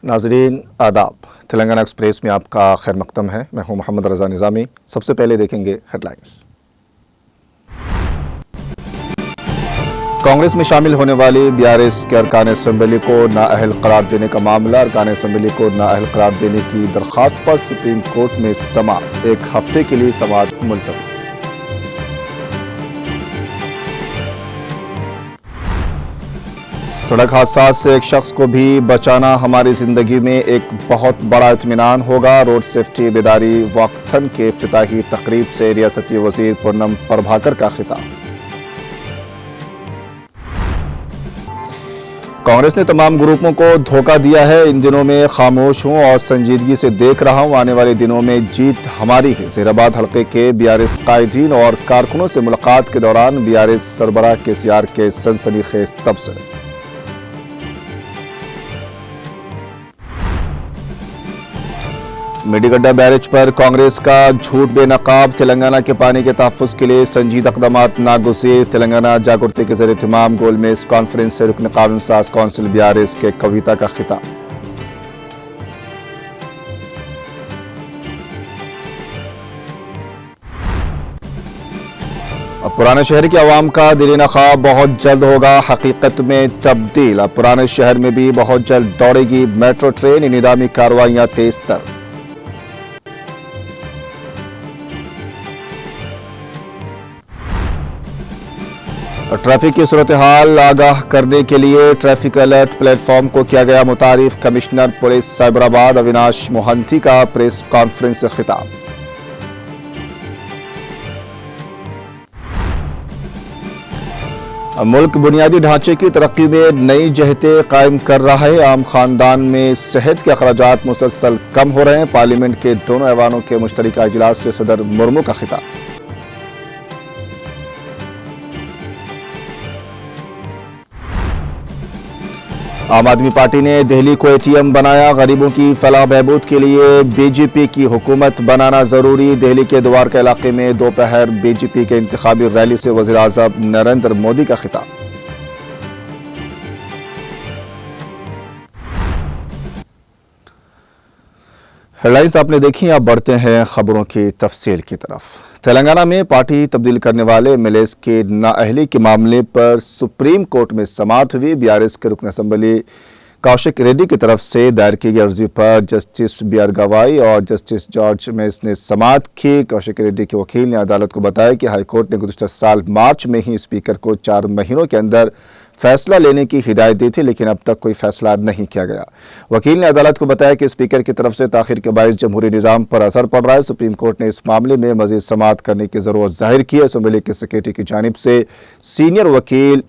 नाजरीन आदाब, तेलंगाना एक्सप्रेस में आपका खैर मकदम है। मैं हूं मोहम्मद रजा निज़ामी। सबसे पहले देखेंगे हेडलाइंस। कांग्रेस में शामिल होने वाली बीआरएस के अरकान असम्बली को नाअहल करार देने का मामला। अरकान असम्बली को नाअहल करार देने की दरख्वास्त पर सुप्रीम कोर्ट में समाअत। 1 हफ्ते के लिए समाअत मुलतवी। सड़क हादसा से एक शख्स को भी बचाना हमारी जिंदगी में एक बहुत बड़ा इत्मीनान होगा। रोड सेफ्टी बेदारी वॉकथन के इफ्तिताही तकरीब से रियासती वजीर पूनम प्रभाकर का खिताब। कांग्रेस ने तमाम ग्रुपों को धोखा दिया है। इन दिनों में खामोश हूं और संजीदगी से देख रहा हूं। आने वाले दिनों में जीत हमारी है। ज़हीराबाद हल्के के बीआरएस कायदीन और कारकुनों से मुलाकात के दौरान बीआरएस सरबराह केसीआर के सनसनीखेज तबसरे। मेडीगड्डा बैरेज पर कांग्रेस का झूठ बेनकाब। तेलंगाना के पानी के तहफ़्फ़ुज़ के लिए संजीदा इक़दामात नागुज़ीर। तेलंगाना जागृति के ज़रिए इत्मीनान गोलमेज़ कॉन्फ्रेंस से रुकन कानून साज कौंसिल बीआरएस के कविता का खिताब। अब पुराने शहर के अवाम का दिलीना ख्वाब बहुत जल्द होगा हकीकत में तब्दील। अब पुराने शहर में भी बहुत जल्द दौड़ेगी मेट्रो ट्रेन। निदामी कार्रवाइयां तेज तर। ट्रैफिक की सूरत हाल आगाह करने के लिए ट्रैफिक अलर्ट प्लेटफॉर्म को किया गया मुतारिफ। कमिश्नर पुलिस साइबराबाद अविनाश मोहंती का प्रेस कॉन्फ्रेंस से खिताब। मुल्क बुनियादी ढांचे की तरक्की में नई जहतें कायम कर रहा है। आम खानदान में सेहत के अखराजात मुसलसल कम हो रहे हैं। पार्लियामेंट के दोनों ऐवानों के मुश्तरका इजलास से सदर मुर्मू का खिताब। आम आदमी पार्टी ने दिल्ली को एटीएम बनाया। गरीबों की फलाह बहबूद के लिए बीजेपी की हुकूमत बनाना जरूरी। दिल्ली के द्वारका इलाके में दोपहर बीजेपी के इंतखाबी रैली से वज़ीर आज़म नरेंद्र मोदी का खिताब। हेडलाइंस आपने देखी। अब बढ़ते हैं खबरों की तफसील की तरफ। तेलंगाना में पार्टी तब्दील करने वाले एमएलएस के नाअहली के मामले पर सुप्रीम कोर्ट में समाअत हुई। बीआरएस के रुकन असम्बली कौशिक रेड्डी की तरफ से दायर की गई अर्जी पर जस्टिस बीआर गवाई और जस्टिस जॉर्ज मेस ने समाअत की। कौशिक रेड्डी के वकील ने अदालत को बताया कि हाईकोर्ट ने गुज़िश्ता साल मार्च में ही स्पीकर को 4 महीनों के अंदर फैसला लेने की हिदायत दी थी, लेकिन अब तक कोई फैसला नहीं किया गया। वकील ने अदालत को बताया कि स्पीकर की तरफ से ताखिर के बायस जमहूरी निज़ाम पर असर पड़ रहा है। सुप्रीम कोर्ट ने इस मामले में मज़ीद समाअत करने की ज़रूरत जाहिर की है। असम्बली के सेक्रेटरी की जानिब से सीनियर वकील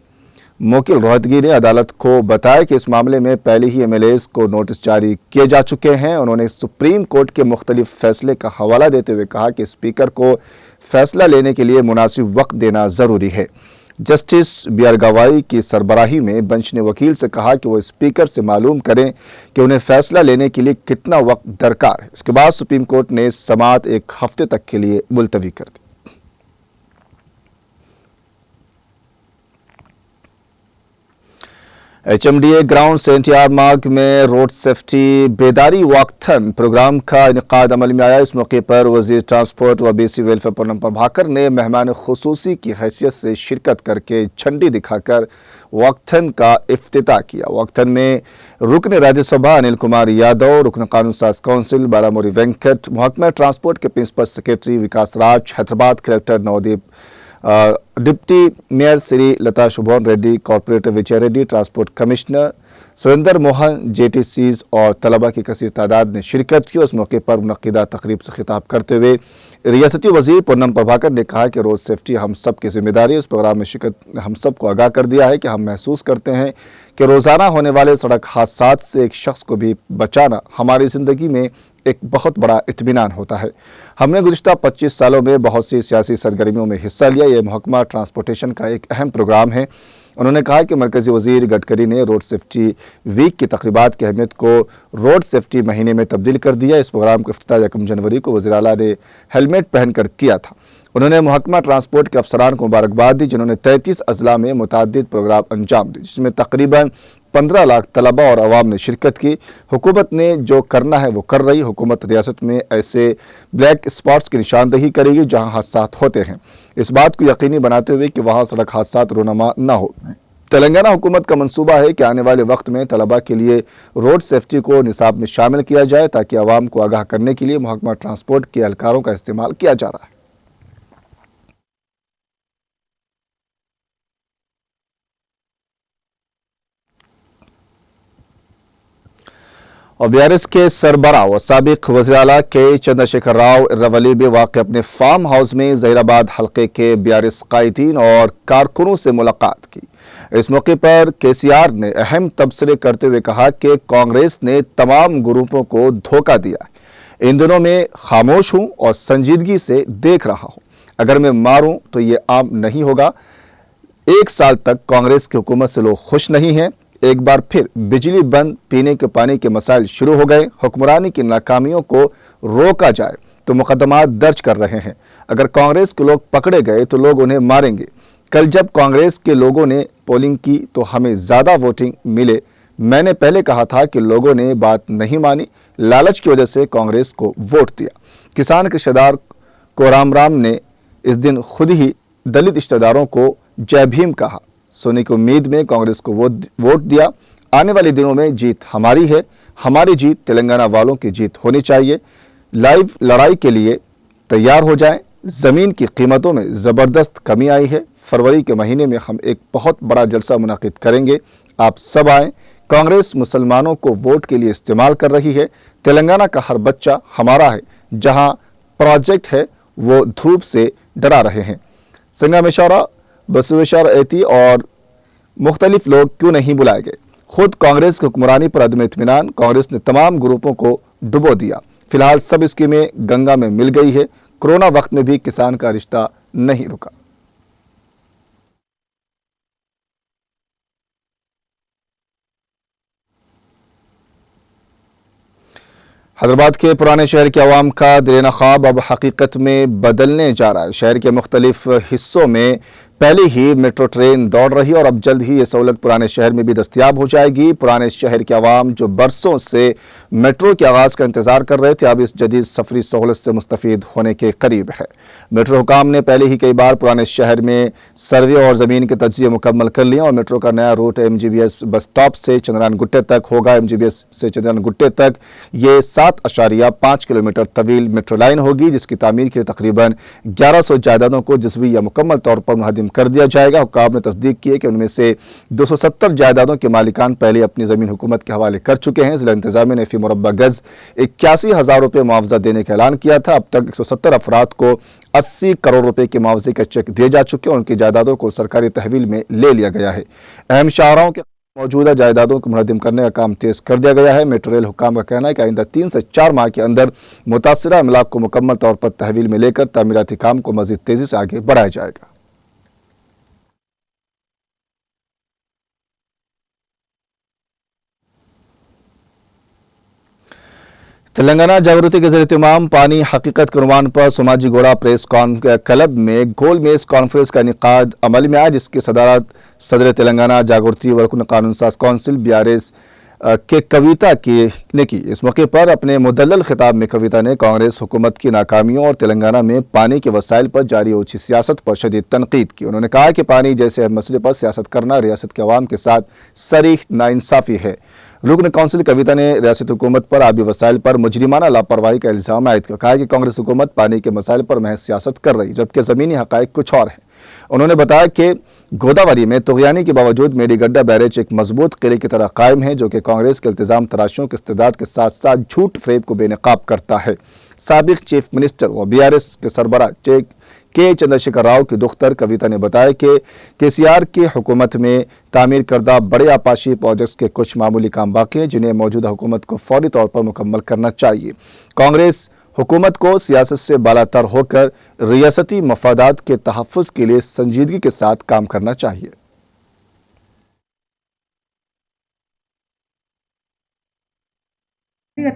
मोकिल रोहतगी ने अदालत को बताया कि इस मामले में पहले ही एमएलएस को नोटिस जारी किए जा चुके हैं। उन्होंने सुप्रीम कोर्ट के मुख्तलिफ फैसले का हवाला देते हुए कहा कि स्पीकर को फैसला लेने के लिए मुनासिब वक्त देना ज़रूरी है। जस्टिस बीआर गवाई की सरबराही में बेंच ने वकील से कहा कि वो स्पीकर से मालूम करें कि उन्हें फैसला लेने के लिए कितना वक्त दरकार है। इसके बाद सुप्रीम कोर्ट ने समाअत 1 हफ्ते तक के लिए मुलतवी कर दी। एचएमडीए ग्राउंड से एनटीआर मार्ग में रोड सेफ्टी बेदारी वॉकथन प्रोग्राम का इनेकाद अमल में आया। इस मौके पर वजीर ट्रांसपोर्ट व बीसी वेलफेयर पूनम प्रभाकर ने मेहमान खुसूसी की हैसियत से शिरकत करके झंडी दिखाकर वॉकथन का इफ्तिताह किया। वॉकथन में रुकन राज्यसभा अनिल कुमार यादव, रुकन कानून साज कौंसिल बालामुरी वेंकट, महकमा ट्रांसपोर्ट के principal secretary Vikas Raj, Hyderabad collector Navdeep, deputy mayor Srilatha Shobhan Reddy, corporator Vijay Reddy, transport commissioner Surendra Mohan, JTCs और तलबा की कसीर तादाद ने शिरकत की। उस मौके पर मुनक्किदा तकरीब से खिताब करते हुए रियासती वजीर पूनम प्रभाकर ने कहा कि रोड सेफ्टी हम सब की जिम्मेदारी है। इस प्रोग्राम में शिरकत ने हम सब को आगाह कर दिया है कि हम महसूस करते हैं कि रोज़ाना होने वाले सड़क हादसात से एक शख्स को भी बचाना हमारी ज़िंदगी में एक बहुत बड़ा इत्मीनान होता है। हमने गुज़िश्ता 25 सालों में बहुत सी सियासी सरगर्मियों में हिस्सा लिया। ये महकमा ट्रांसपोर्टेशन का एक अहम प्रोग्राम है। उन्होंने कहा कि मरकज़ी वज़ीर गडकरी ने रोड सेफ्टी वीक की तक़रीबात की अहमियत को रोड सेफ्टी महीने में तब्दील कर दिया। इस प्रोग्राम का इफ्तिताह 1 जनवरी को वज़ीर आला ने हेलमेट पहनकर किया था। उन्होंने महकमा ट्रांसपोर्ट के अफसरान को मुबारकबाद दी, जिन्होंने 33 अजला में मुतअद्दिद प्रोग्राम अंजाम दिए, जिसमें तकरीबन 15 लाख तलबा और अवाम ने शिरकत की। हुकूमत ने जो करना है वो कर रही। हुकूमत रियासत में ऐसे ब्लैक स्पॉट्स की निशानदेही करेगी जहां हादसात होते हैं, इस बात को यकीनी बनाते हुए कि वहां सड़क हादसात रोनमा न हो। तेलंगाना हुकूमत का मंसूबा है कि आने वाले वक्त में तलबा के लिए रोड सेफ्टी को निसाब में शामिल किया जाए, ताकि अवाम को आगाह करने के लिए महकमा ट्रांसपोर्ट के एहलकारों का इस्तेमाल किया जा रहा है। और बीआरएस के सरबराह व साबिक वज़ीर आला के चंद्रशेखर राव रवली में वाक़ अपने फार्म हाउस में ज़हीराबाद हल्के के बीआरएस कायदीन और कारकुनों से मुलाकात की। इस मौके पर केसीआर ने अहम तबसरे करते हुए कहा कि कांग्रेस ने तमाम ग्रुपों को धोखा दिया है। इन दिनों में खामोश हूँ और संजीदगी से देख रहा हूँ। अगर मैं मारूं तो ये आम नहीं होगा। 1 साल तक कांग्रेस की हुकूमत से लोग खुश नहीं हैं। एक बार फिर बिजली बंद, पीने के पानी के मसाइल शुरू हो गए। हुक्मरानी की नाकामियों को रोका जाए तो मुकदमात दर्ज कर रहे हैं। अगर कांग्रेस के लोग पकड़े गए तो लोग उन्हें मारेंगे। कल जब कांग्रेस के लोगों ने पोलिंग की तो हमें ज़्यादा वोटिंग मिले। मैंने पहले कहा था कि लोगों ने बात नहीं मानी, लालच की वजह से कांग्रेस को वोट दिया। किसान के रिश्तेदार को राम ने इस दिन खुद ही दलित रिश्तेदारों को जय भीम कहा। सोने की उम्मीद में कांग्रेस को वोट दिया। आने वाले दिनों में जीत हमारी है। हमारी जीत तेलंगाना वालों की जीत होनी चाहिए। लाइव लड़ाई के लिए तैयार हो जाएं। ज़मीन की कीमतों में ज़बरदस्त कमी आई है। फरवरी के महीने में हम एक बहुत बड़ा जलसा मुनाकिद करेंगे। आप सब आएँ। कांग्रेस मुसलमानों को वोट के लिए इस्तेमाल कर रही है। तेलंगाना का हर बच्चा हमारा है। जहां प्रोजेक्ट है वो धूप से डरा रहे हैं। संगमेश्वरा, बसवेश्वर एती और मुख्तलिफ लोग क्यों नहीं बुलाए गए। खुद कांग्रेस की हुक्मरानी पर अदम इत्मीनान। कांग्रेस ने तमाम ग्रुपों को डुबो दिया। फिलहाल सब स्कीमें गंगा में मिल गई है। कोरोना वक्त में भी किसान का रिश्ता नहीं रुका। हैदराबाद के पुराने शहर के अवाम का दिल ख्वाब अब हकीकत में बदलने जा रहा है। शहर के मुख्तलिफ हिस्सों में पहले ही मेट्रो ट्रेन दौड़ रही है और अब जल्द ही ये सहूलत पुराने शहर में भी दस्तयाब हो जाएगी। पुराने शहर के अवाम जो बरसों से मेट्रो के आगाज़ का इंतज़ार कर रहे थे, अब इस जदीद सफरी सहूलत से मुस्तफ़ीद होने के करीब है। मेट्रो हुकाम ने पहले ही कई बार पुराने शहर में सर्वे और ज़मीन के तजिए मुकम्मल कर लिया और मेट्रो का नया रूट MGBS बस स्टॉप से चंद्रान गुट्टे तक होगा। MGBS से चंद्रान गुट्टे तक ये 7.5 किलोमीटर तवील मेट्रो लाइन होगी, जिसकी तामीर के लिए तकरीबन 1100 जायदादों को जज़वी या मुकम्मल तौर पर मुनहदिम कर दिया जाएगा। हुक्काम ने तस्दीक की है कि उनमें से 270 जायदादों के मालिकान पहले अपनी ज़मीन हुकूमत के हवाले कर चुके हैं। ज़िला इंतज़ामिया ने फी मुरब्बा गज 81,000 रुपये मुआवजा देने का ऐलान किया था। अब तक 170 अफराद को 80 करोड़ रुपए के मुआवजे के चेक दिए जा चुके हैं और उनकी जायदादों को सरकारी तहवील में ले लिया गया है। अहम शाहराहों के मौजूदा जायदादों को मुनहदिम करने का काम तेज कर दिया गया है। मेट्रो रेल हुक्काम का कहना है कि आइंदा 3 से 4 माह के अंदर मुतासिरा इमलाक को मुकम्मल तौर पर तहवील में लेकर तामीराती काम को मज़ीद तेज़ी से आगे बढ़ाया जाएगा। तेलंगाना जागृति के ज़रिए तमाम पानी हकीकत के उन्वान पर सोमाजी गोड़ा प्रेस क्लब में गोल मेज कॉन्फ्रेंस का इनेकाद अमल में आया, जिसकी सदारत सदर तेलंगाना जागृति वर्कुन कानून साज कौंसिल BRS के कविता ने की। इस मौके पर अपने मुदल्लल खिताब में कविता ने कांग्रेस हुकूमत की नाकामियों और तेलंगाना में पानी के वसाइल पर जारी ओछी सियासत पर शदीद तनकीद की। उन्होंने कहा कि पानी जैसे अहम मसले पर सियासत करना रियासत के अवाम के साथ सरीह नाइंसाफ़ी है। रुकन काउंसिल कविता ने रियासत हुकूमत पर आबी वसाइल पर मुजरिमाना लापरवाही का इल्ज़ाम आयद किया। कहा कि कांग्रेस हुकूमत पानी के मसाइल पर महज सियासत कर रही, जबकि ज़मीनी हक़ाइक़ कुछ और हैं। उन्होंने बताया कि गोदावरी में तुग़यानी के बावजूद मेडीगड्डा बैरेज एक मजबूत किले की तरह कायम है, जो कि कांग्रेस के इल्तिज़ाम तराशियों के इस्तेदाद के साथ साथ झूठ फरेब को बेनकाब करता है। साबिक चीफ मिनिस्टर व BRS के सरबराह के चंद्रशेखर राव की दुख्तर कविता ने बताया कि केसीआर की हुकूमत में तामीर करदा बड़े आपाशी प्रोजेक्ट्स के कुछ मामूली काम बाकी हैं जिन्हें मौजूदा हुकूमत को फौरी तौर पर मुकम्मल करना चाहिए। कांग्रेस हुकूमत को सियासत से बालातर होकर रियासती मफादात के तहफ़्फ़ुज़ के लिए संजीदगी के साथ काम करना चाहिए।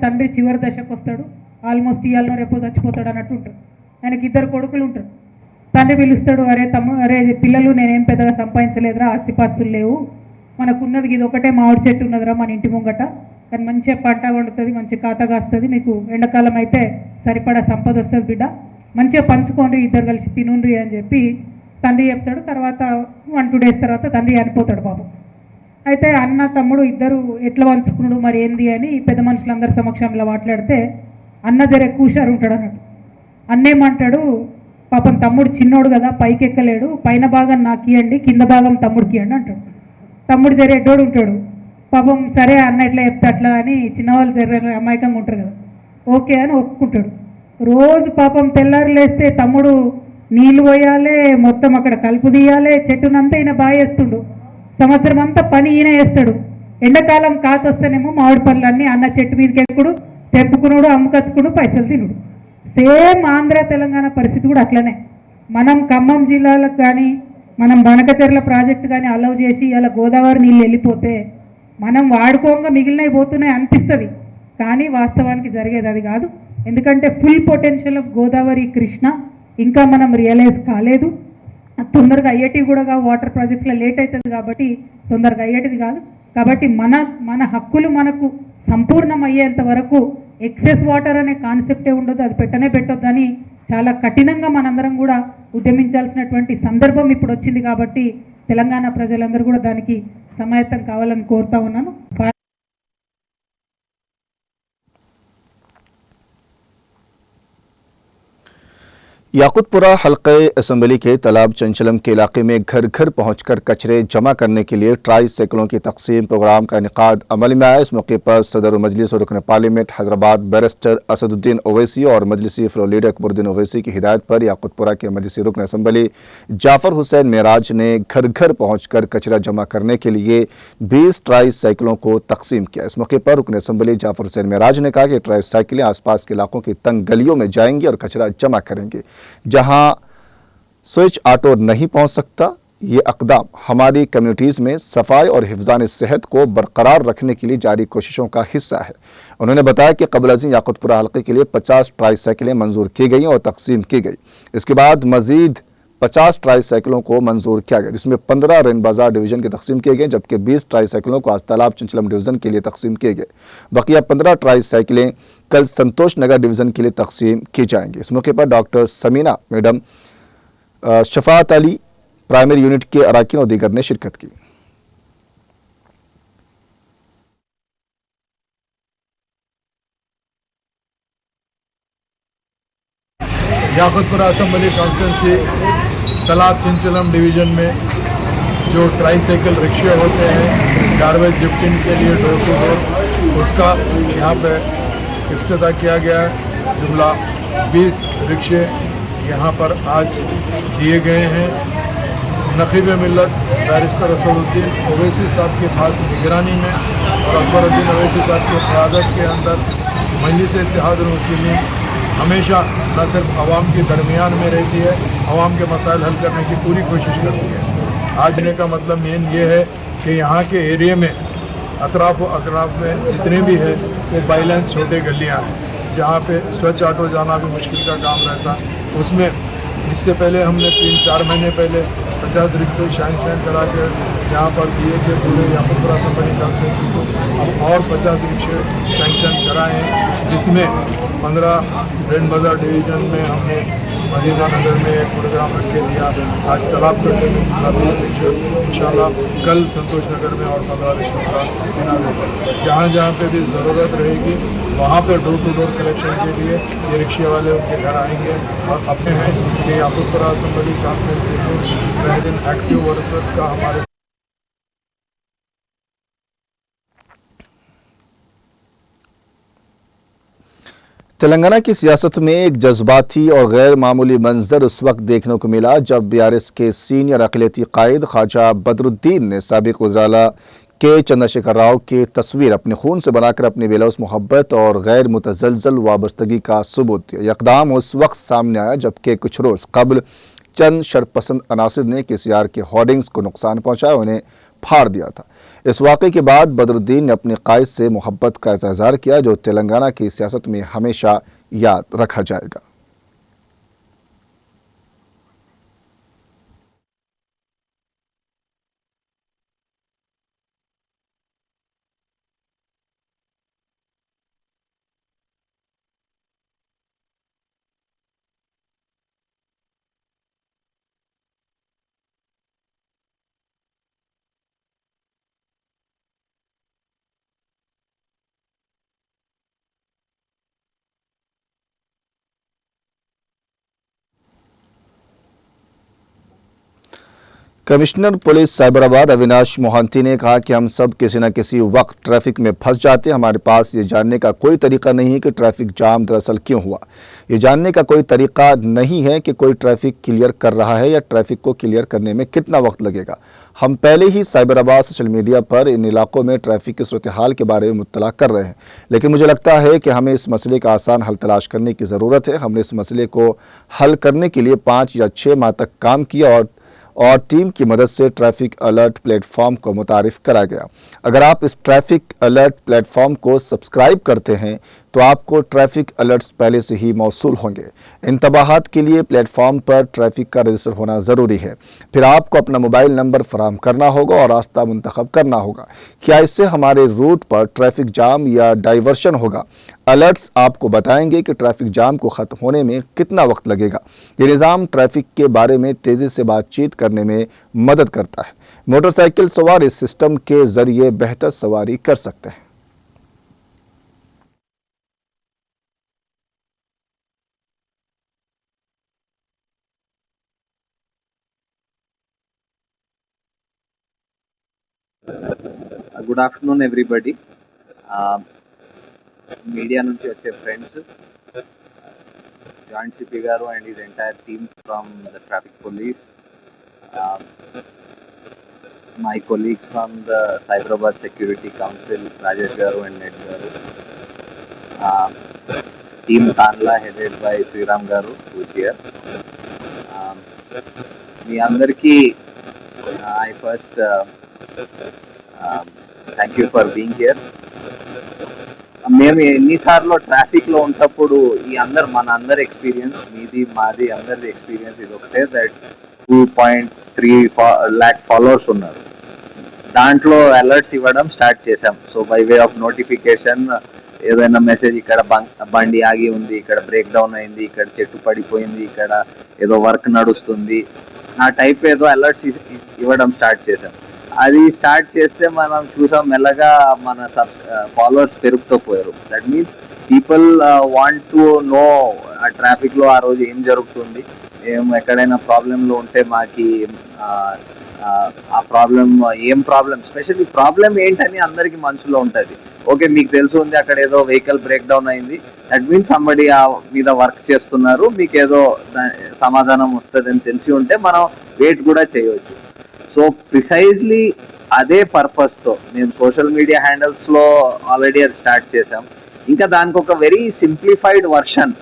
తండ్రి చివరి దశకు వస్తాడు, ఆల్మోస్ట్ ఇయాలనో రేపో చచ్చిపోతాడు అన్నట్టు ఉంటాడు. ఆయనకి ఇద్దరు కొడుకులు ఉంటారు. తండ్రి పిలుస్తాడు, అరే పిల్లలు నేనేం పెద్దగా సంపాదించలేదురా, ఆస్తిపాస్తులు లేవు, మనకున్నది ఇది ఒకటే మామిడి చెట్టు ఉన్నదిరా మన ఇంటి ముంగట, కానీ మంచిగా పంట వండుతుంది, మంచి ఖాతా కాస్తుంది, మీకు ఎండాకాలం అయితే సరిపడా సంపద వస్తుంది బిడ్డ, మంచిగా పంచుకోండి, ఇద్దరు కలిసి తినుండ్రి అని చెప్పి తండ్రి చెప్తాడు. తర్వాత 1-2 డేస్ తర్వాత తండ్రి చనిపోతాడు పాపం. అయితే అన్న తమ్ముడు ఇద్దరు ఎట్లా పంచుకున్నాడు మరి ఏంది అని పెద్ద మనుషులందరి సమక్షంలో మాట్లాడితే అన్న జరే కూషారు ఉంటాడు అన్నట్టు. అన్నేమంటాడు, పాపం తమ్ముడు చిన్నోడు కదా పైకి ఎక్కలేడు, పైన భాగం నాకు ఇవ్వండి, కింద భాగం తమ్ముడికి ఇవ్వండి అంటాడు. తమ్ముడు జరే ఎడ్డోడు ఉంటాడు, పాపం సరే అన్న ఎట్లా చెప్తే అట్లా అని చిన్నవాళ్ళు జర అమాయకంగా ఉంటారు కదా, ఓకే అని ఒప్పుకుంటాడు. రోజు పాపం తెల్లారు లేస్తే తమ్ముడు నీళ్ళు పోయాలి, మొత్తం అక్కడ కలుపు తీయాలి, చెట్టునంతా ఈయన బాగా వేస్తుండు, సంవత్సరం అంతా పని ఈయన వేస్తాడు. ఎండాకాలం కాతొస్తేనేమో మామిడి పనులన్నీ అన్న చెట్టు మీదకి ఎక్కుడు, తెంపుకున్నాడు, అమ్ముకచ్చుకుడు, పైసలు తినుడు. సేమ్ ఆంధ్ర తెలంగాణ పరిస్థితి కూడా అట్లనే. మనం ఖమ్మం జిల్లాలకు కానీ మనం బనకచెర్ల ప్రాజెక్టు కానీ అలౌ చేసి ఇలా గోదావరి నీళ్ళు వెళ్ళిపోతే మనం వాడుకోగా మిగిలినవి పోతున్నాయి అనిపిస్తుంది, కానీ వాస్తవానికి జరిగేది అది కాదు. ఎందుకంటే full potential of Godavari Krishna ఇంకా మనం రియలైజ్ కాలేదు. తొందరగా అయ్యేటివి కూడా వాటర్ ప్రాజెక్ట్స్లో లేట్ అవుతుంది కాబట్టి తొందరగా అయ్యేటిది కాదు. కాబట్టి మన హక్కులు మనకు సంపూర్ణం అయ్యేంత వరకు ఎక్సెస్ వాటర్ అనే కాన్సెప్టే ఉండదు, అది పెట్టొద్దని చాలా కఠినంగా మనందరం కూడా ఉద్యమించాల్సినటువంటి సందర్భం ఇప్పుడు వచ్చింది. కాబట్టి తెలంగాణ ప్రజలందరూ కూడా దానికి సమాయత్తం కావాలని కోరుతా ఉన్నాను. याकुतपुरा हल्के असम्बली के तालाब चंचलम के इलाके में घर घर पहुंचकर कचरे जमा करने के लिए ट्राई साइकिलों की तकसीम प्रोग्राम का इनेकाद अमल में आया। इस मौके पर सदर मजलिस और रुकन पार्लियामेंट हैदराबाद बैरिस्टर असदुद्दीन ओवैसी और मजलिसी फ्लोर लीडर अकबरुद्दीन ओवैसी की हिदायत पर याकुतपुरा के मजलिसी रुकन असम्बली जाफर हुसैन मेराज ने घर घर पहुंचकर कचरा जमा करने के लिए 20 ट्राई साइकिलों को तकसीम किया। इस मौके पर रुकन असम्बली जाफर हुसैन मेराज ने कहा कि ट्राई साइकिलें आसपास के इलाकों की तंग गलियों में जाएंगी और कचरा जमा करेंगे। जहां स्विच ऑटो नहीं पहुंच सकता, ये अक़दाम हमारी कम्युनिटीज़ में सफाई और हिफ़्ज़ान सेहत को बरकरार रखने के लिए जारी कोशिशों का हिस्सा है। उन्होंने बताया कि क़ब्ल अज़ीं याकुतपुरा हल्के के लिए 50 ट्राई साइकिलें मंजूर की गई और तकसीम की गई। इसके बाद मज़ीद 50 ट्राई साइकिलों को मंजूर किया गया, जिसमें 15 रेन बाजार डिवीज़न की तकसीम किए गए, जबकि 20 ट्राई साइकिलों को आज तालाब चंचलम डिवीज़न के लिए तकसीम किए गए। बकिया 15 ट्राई साइकिलें कल संतोष नगर डिवीज़न के लिए तकसीम की जाएंगी। इस मौके पर doctor Samina madam, Shafat Ali, primary unit के अराकीन और दीगर ने शिरकत की। याकुतपुरा असम्बली कॉन्स्टिट्यूंसी तालाब चंचलम डिवीज़न में जो ट्राई साइकिल रिक्शे होते हैं गार्बेज लिफ्टिंग के लिए डोर टू डोर, उसका यहाँ पे इफ्तिताह किया गया है। जुमला 20 रिक्शे यहाँ पर आज दिए गए हैं। नक़ीब मिल्लत बैरिस्टर असदुद्दीन ओवैसी साहब की खास निगरानी में और अकबरुद्दीन ओवैसी साहब की क़यादत के अंदर मजलिस इत्तेहादुल मुस्लिमीन हमेशा न सिर्फ आवाम के दरमियान में रहती है, आवाम के मसाइल हल करने की पूरी कोशिश करती है। आज ने का मतलब मेन ये है कि यहाँ के एरिया में अतराफ़ में जितने भी है वो बाइलेंस छोटे गलियाँ हैं जहाँ पे स्वच्छ ऑटो जाना भी मुश्किल का काम रहता। उसमें इससे पहले हमने 3-4 महीने पहले 50 रिक्शे शाइन करा के यहाँ पर दिए थे पूरे याकुतपुरा असम्बली कॉन्स्टिट्यूंसी को। अब और 50 रिक्शे सैंक्शन कराए हैं, जिसमें 15 रेन बाजार डिवीज़न में हमने मदीना नगर में एक प्रोग्राम रख के दिया। आज तालाब करने में 20 रिक्शे इंशाल्लाह कल संतोष नगर में और 15 रिक्शों का इनाम। जहाँ जहाँ पे भी ज़रूरत रहेगी वहाँ पे डोर टू डोर कलेक्शन के लिए ये रिक्शे वाले उनके घर आएंगे और अपने हैं कि याकुतपुरा असम्बली कॉन्स्टिट्यूंसी को पहले दिन एक्टिव वर्कर्स का हमारे तेलंगाना की सियासत में एक जज्बाती और गैर मामूली मंजर उस वक्त देखने को मिला जब बीआरएस के सीनियर अक़लियती कायद ख्वाजा बदरुद्दीन ने साबिक़ वज़ारा के चंद्रशेखर राव की तस्वीर अपने खून से बनाकर अपनी बेलौस मोहब्बत और गैर मुतज़लज़ल वाबस्तगी का सबूत दिया। इक़दाम उस वक्त सामने आया जबकि कुछ रोज़ कबल चंद शरपसंद अनासिर ने केसीआर के होर्डिंग्स को नुकसान पहुंचाया, उन्हें फाड़ दिया था। इस वाक़े के बाद बदरुद्दीन ने अपने कायद से मोहब्बत का इज़हार किया, जो तेलंगाना की सियासत में हमेशा याद रखा जाएगा। कमिश्नर पुलिस साइबराबाद अविनाश मोहंती ने कहा कि हम सब किसी न किसी वक्त ट्रैफिक में फंस जाते हैं। हमारे पास ये जानने का कोई तरीका नहीं है कि ट्रैफिक जाम दरअसल क्यों हुआ। ये जानने का कोई तरीका नहीं है कि कोई ट्रैफिक क्लियर कर रहा है या ट्रैफिक को क्लियर करने में कितना वक्त लगेगा। हम पहले ही साइबराबाद सोशल मीडिया पर इन इलाकों में ट्रैफिक की सूरत हाल के बारे में मुत्तला कर रहे हैं, लेकिन मुझे लगता है कि हमें इस मसले का आसान हल तलाश करने की ज़रूरत है। हमने इस मसले को हल करने के लिए 5 या 6 माह तक काम किया और टीम की मदद से ट्रैफिक अलर्ट प्लेटफॉर्म को मुतारिफ करा गया। अगर आप इस ट्रैफिक अलर्ट प्लेटफॉर्म को सब्सक्राइब करते हैं तो आपको ट्रैफिक अलर्ट्स पहले से ही मौसूल होंगे। इंतबाहात के लिए प्लेटफॉर्म पर ट्रैफिक का रजिस्टर होना ज़रूरी है। फिर आपको अपना मोबाइल नंबर फराहम करना होगा और रास्ता मुंतखब करना होगा। क्या इससे हमारे रूट पर ट्रैफिक जाम या डाइवर्शन होगा? अलर्ट्स आपको बताएंगे कि ट्रैफिक जाम को ख़त्म होने में कितना वक्त लगेगा। ये निज़ाम ट्रैफिक के बारे में तेज़ी से बातचीत करने में मदद करता है। मोटरसाइकिल सवार इस सिस्टम के ज़रिए बेहतर सवारी कर सकते हैं। Good afternoon everybody. మీడియా నుంచి వచ్చే friends, joint CP garu and his entire team from the traffic police, my colleague from the Cyberabad security council Rajesh garu and నెట్ garu, team Tanla headed by Sriram garu here. మీ అందరికీ I first thank you for being here. మేము ఎన్నిసార్లు ట్రాఫిక్లో ఉన్నప్పుడు మన అందరి ఎక్స్పీరియన్స్, మీది మాది అందరి ఎక్స్పీరియన్స్ ఇది ఒకటే, దట్ 2.3 lakh ఫాలోవర్స్ ఉన్నారు. దాంట్లో అలర్ట్స్ ఇవ్వడం స్టార్ట్ చేసాం. So by way of notification ఏదైనా మెసేజ్, ఇక్కడ బండి ఆగి ఉంది, ఇక్కడ బ్రేక్ డౌన్ అయింది, ఇక్కడ చెట్టు పడిపోయింది, ఇక్కడ ఏదో వర్క్ నడుస్తుంది, ఆ టైప్ ఏదో అలర్ట్స్ ఇవ్వడం స్టార్ట్ చేసాం. అది స్టార్ట్ చేస్తే మనం చూసాం మెల్లగా మన ఫాలోవర్స్ పెరుగుతూ పోయారు. That means people want to know ఆ ట్రాఫిక్లో ఆ రోజు ఏం జరుగుతుంది, ఎక్కడైనా ప్రాబ్లంలో ఉంటే మాకి ఆ ఏం ప్రాబ్లం, స్పెషల్లీ ప్రాబ్లం ఏంటని అందరికీ మనసులో ఉంటుంది. ఓకే, మీకు తెలుసు ఉంది అక్కడ ఏదో వెహికల్ బ్రేక్ డౌన్ అయింది, దట్ మీన్స్ సంబడి ఆ మీద వర్క్ చేస్తున్నారు, మీకు ఏదో సమాధానం వస్తుంది అని తెలిసి ఉంటే మనం వెయిట్ కూడా చేయవచ్చు. సో ప్రిసైజ్లీ అదే పర్పస్తో మేము సోషల్ మీడియా హ్యాండిల్స్లో ఆల్రెడీ అది స్టార్ట్ చేసాం. ఇంకా దానికి ఒక వెరీ సింప్లిఫైడ్ వర్షన్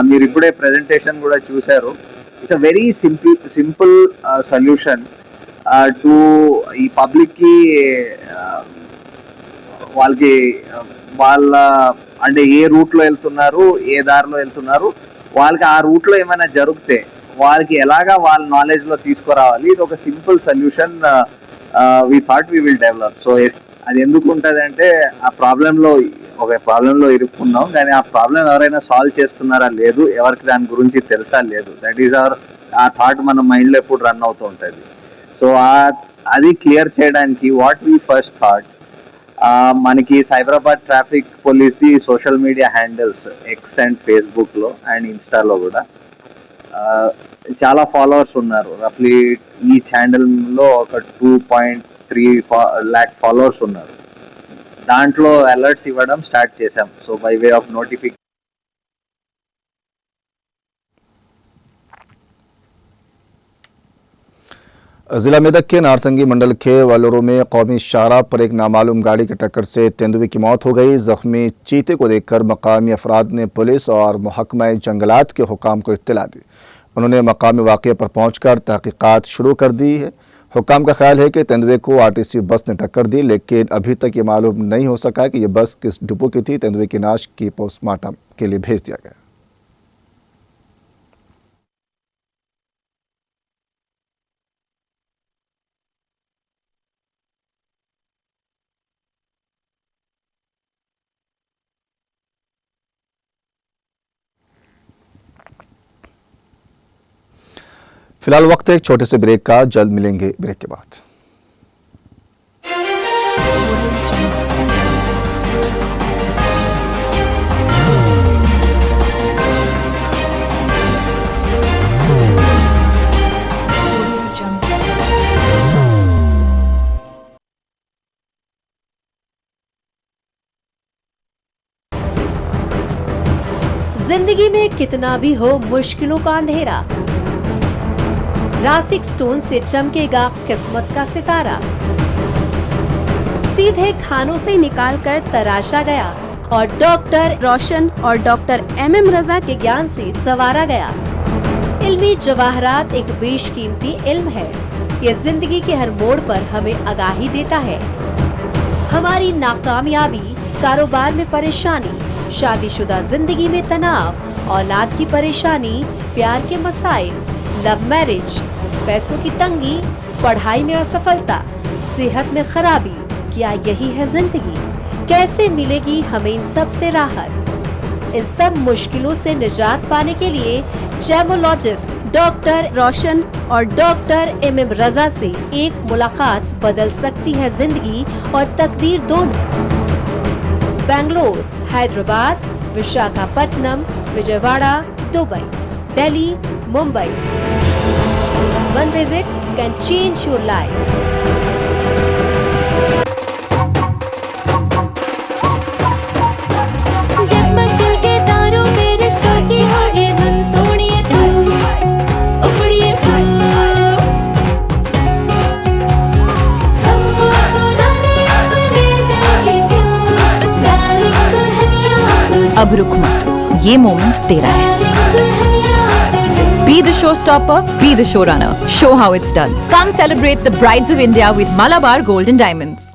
మీరు ఇప్పుడే ప్రెజెంటేషన్ కూడా చూశారు. It's a very simple solution to ఈ పబ్లిక్కి, వాళ్ళ అంటే ఏ రూట్లో వెళ్తున్నారు, ఏ దారిలో వెళ్తున్నారు, వాళ్ళకి ఆ రూట్లో ఏమైనా జరిగితే వాళ్ళకి ఎలాగా వాళ్ళ నాలెడ్జ్లో తీసుకురావాలి. ఇది ఒక simple solution we thought we will develop. So అది ఎందుకు ఉంటుంది అంటే, ఆ ప్రాబ్లంలో ఇరుక్కున్నాం, కానీ ఆ ప్రాబ్లం ఎవరైనా సాల్వ్ చేస్తున్నారా లేదు, ఎవరికి దాని గురించి తెలుసా లేదు, దట్ ఈస్ ఆ థాట్ మన మైండ్లో ఎప్పుడు రన్ అవుతూ ఉంటుంది. సో అది క్లియర్ చేయడానికి వాట్ వి ఫస్ట్ థాట్, మనకి సైబరాబాద్ ట్రాఫిక్ పోలీస్ది social media handles X and ఫేస్బుక్లో అండ్ ఇన్స్టాలో కూడా చాలా ఫాలోవర్స్ ఉన్నారు. రఫ్లీ ఈ ఛానల్లో ఒక 2.3 lakh ఫాలోవర్స్ ఉన్నారు. దాంట్లో అలర్ట్స్ ఇవ్వడం స్టార్ట్ చేసాం. So by way of notification जिला मेदक के नारसंगी मंडल के वलोरो में कौमी शाहराह पर एक नामालूम गाड़ी की टक्कर से तेंदुए की मौत हो गई। जख्मी चीते को देखकर मकामी अफराद ने पुलिस और महकमा जंगलात के हुकाम को इत्तला दी। उन्होंने मकामी वाक़े पर पहुंचकर तहकीकात शुरू कर दी है। हुकाम का ख्याल है कि तेंदुए को आरटीसी बस ने टक्कर दी, लेकिन अभी तक ये मालूम नहीं हो सका कि यह बस किस डिपो की थी। तेंदुए की नाश की पोस्टमार्टम के लिए भेज दिया गया। फिलहाल वक्त है एक छोटे से ब्रेक का, जल्द मिलेंगे ब्रेक के बाद। जिंदगी में कितना भी हो मुश्किलों का अंधेरा, रासिक स्टोन से चमकेगा किस्मत का सितारा। सीधे खानों से निकाल कर तराशा गया और डॉक्टर रोशन और डॉक्टर MM रजा के ज्ञान से संवारा गया। इल्मी जवाहरात एक बेशकीमती इल्म है। ये जिंदगी के हर मोड़ पर हमें आगाही देता है। हमारी नाकामयाबी, कारोबार में परेशानी, शादीशुदा जिंदगी में तनाव, औलाद की परेशानी, प्यार के मसाइल, लव मैरिज, पैसों की तंगी, पढ़ाई में असफलता, सेहत में खराबी, क्या यही है जिंदगी? कैसे मिलेगी हमें इन सब से राहत? इन सब मुश्किलों से निजात पाने के लिए जेमोलॉजिस्ट डॉक्टर रोशन और डॉक्टर MM रजा से एक मुलाकात बदल सकती है जिंदगी और तकदीर दोनों। Bangalore, Hyderabad, Visakhapatnam, Vijayawada, Dubai, Delhi, Mumbai. One visit can change your life. जगमग दिल के तारों पे रिश्तों की होगी धुन, सोनिए तू, उखड़िए तू, सबको सुनाने अपने दिल की ट्यून, डार्लिंग दुल्हनिया तुझे, अब रुक मत, ये मोमेंट तेरा है। Be the showstopper, be the showrunner. Show how it's done. Come celebrate the Brides of India with Malabar Gold and Diamonds.